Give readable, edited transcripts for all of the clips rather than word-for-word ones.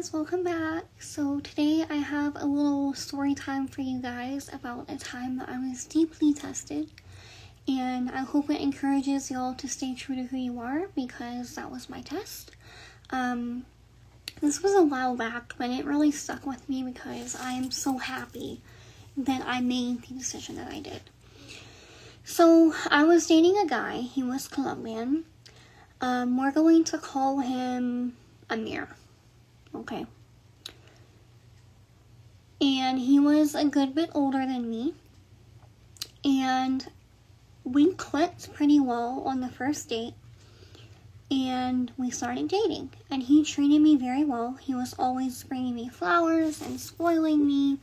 guys, welcome back. So today I have a little story time for you guys about a time that I was deeply tested, and I hope it encourages y'all to stay true to who you are, because that was my test. This was a while back, but it really stuck with me because I am so happy that I made the decision that I did. So I was dating a guy. He was Colombian. We're going to call him Amir. Okay. And he was a good bit older than me. And we clicked pretty well on the first date. And we started dating. And he treated me very well. He was always bringing me flowers and spoiling me.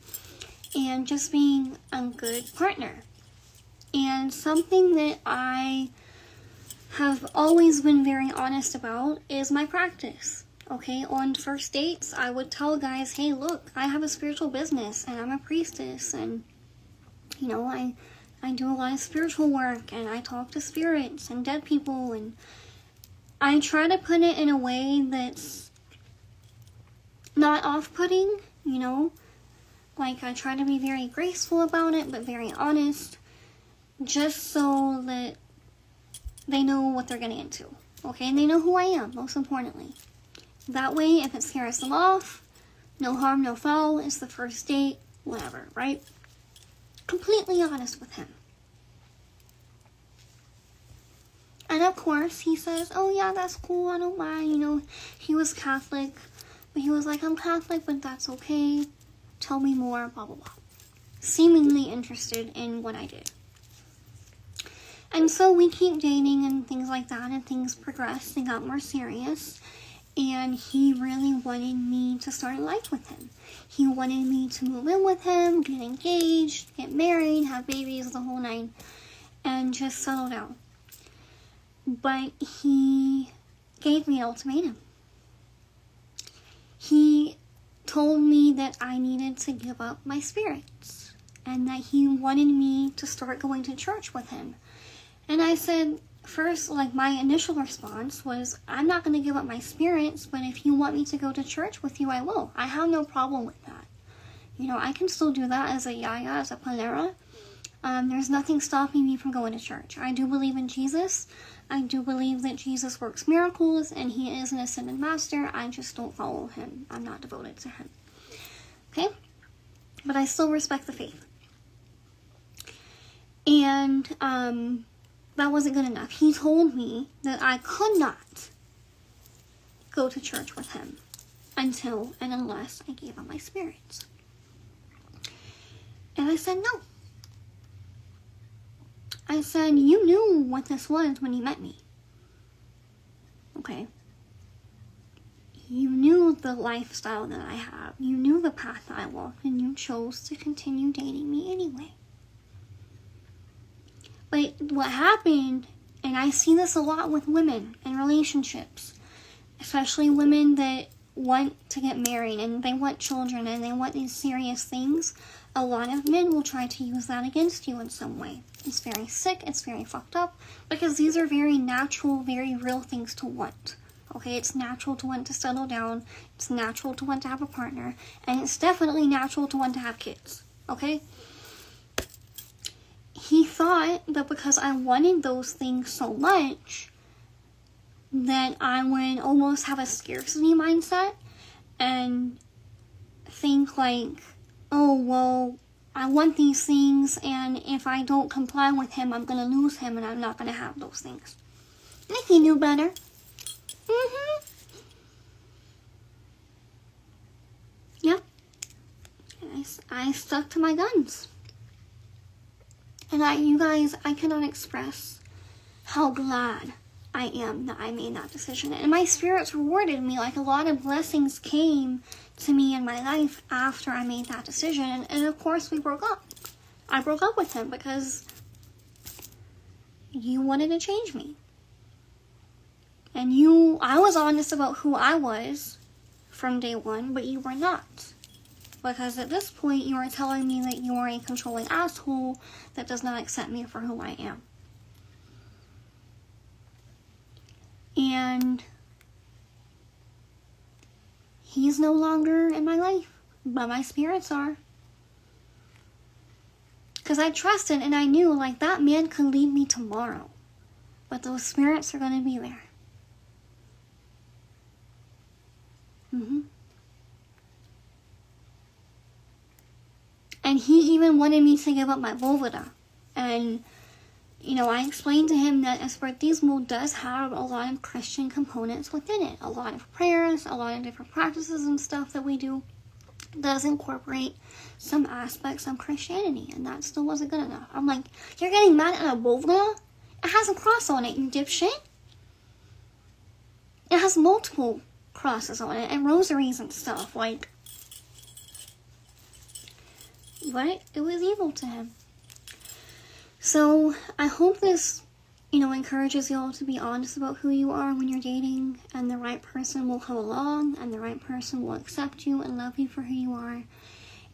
And just being a good partner. And something that I have always been very honest about is my practice. Okay, on first dates, I would tell guys, hey, look, I have a spiritual business and I'm a priestess, and I do a lot of spiritual work, and I talk to spirits and dead people, and I try to put it in a way that's not off-putting, like I try to be very graceful about it, but very honest, just so that they know what they're getting into, okay? And they know who I am, most importantly. That way, if it scares them off, no harm, no foul, it's the first date, whatever, right? Completely honest with him. And of course, he says, oh yeah, that's cool, I don't mind, he was Catholic, but he was like, I'm Catholic, but that's okay, tell me more, blah, blah, blah. Seemingly interested in what I did. And so we keep dating and things like that, and things progressed and got more serious. And he really wanted me to start a life with him. He wanted me to move in with him, get engaged, get married, have babies, the whole nine, and just settle down. But he gave me an ultimatum. He told me that I needed to give up my spirits, and that he wanted me to start going to church with him. And I said, first, my initial response was, I'm not going to give up my spirits, but if you want me to go to church with you, I will. I have no problem with that. I can still do that as a yaya, as a palera. There's nothing stopping me from going to church. I do believe in Jesus. I do believe that Jesus works miracles, and he is an ascended master. I just don't follow him. I'm not devoted to him. Okay? But I still respect the faith. And, that wasn't good enough. He told me that I could not go to church with him until and unless I gave up my spirits. And I said no. I said, you knew what this was when you met me. Okay. You knew the lifestyle that I have. You knew the path that I walked, and you chose to continue dating me anyway. But what happened, and I see this a lot with women in relationships, especially women that want to get married and they want children and they want these serious things, a lot of men will try to use that against you in some way. It's very sick, it's very fucked up, because these are very natural, very real things to want. Okay, it's natural to want to settle down, it's natural to want to have a partner, and it's definitely natural to want to have kids. Okay? He thought that because I wanted those things so much, that I would almost have a scarcity mindset and think oh, well, I want these things, and if I don't comply with him, I'm going to lose him, and I'm not going to have those things. And he knew better. Yep. I stuck to my guns. And you guys, I cannot express how glad I am that I made that decision. And my spirits rewarded me. A lot of blessings came to me in my life after I made that decision. And of course, we broke up. I broke up with him because you wanted to change me. And I was honest about who I was from day one, but you were not. Because at this point, you are telling me that you are a controlling asshole that does not accept me for who I am. And He's no longer in my life, but my spirits are. Because I trusted and I knew, like, that man could leave me tomorrow, but those spirits are going to be there. And he even wanted me to give up my Volvida. And, you know, I explained to him that Espiritismo does have a lot of Christian components within it. A lot of prayers, a lot of different practices and stuff that we do does incorporate some aspects of Christianity. And that still wasn't good enough. I'm like, you're getting mad at a Volvida? It has a cross on it, you dipshit. It has multiple crosses on it and rosaries and stuff. Like, but it was evil to him. So I hope this, you know, encourages y'all to be honest about who you are when you're dating, and the right person will come along, and the right person will accept you and love you for who you are.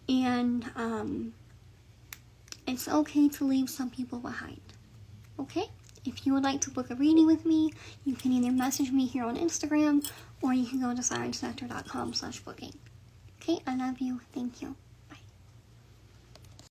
And it's okay to leave some people behind. Okay? If you would like to book a reading with me, you can either message me here on Instagram, or you can go to sirensnectar.com/booking. Okay? I love you. Thank you.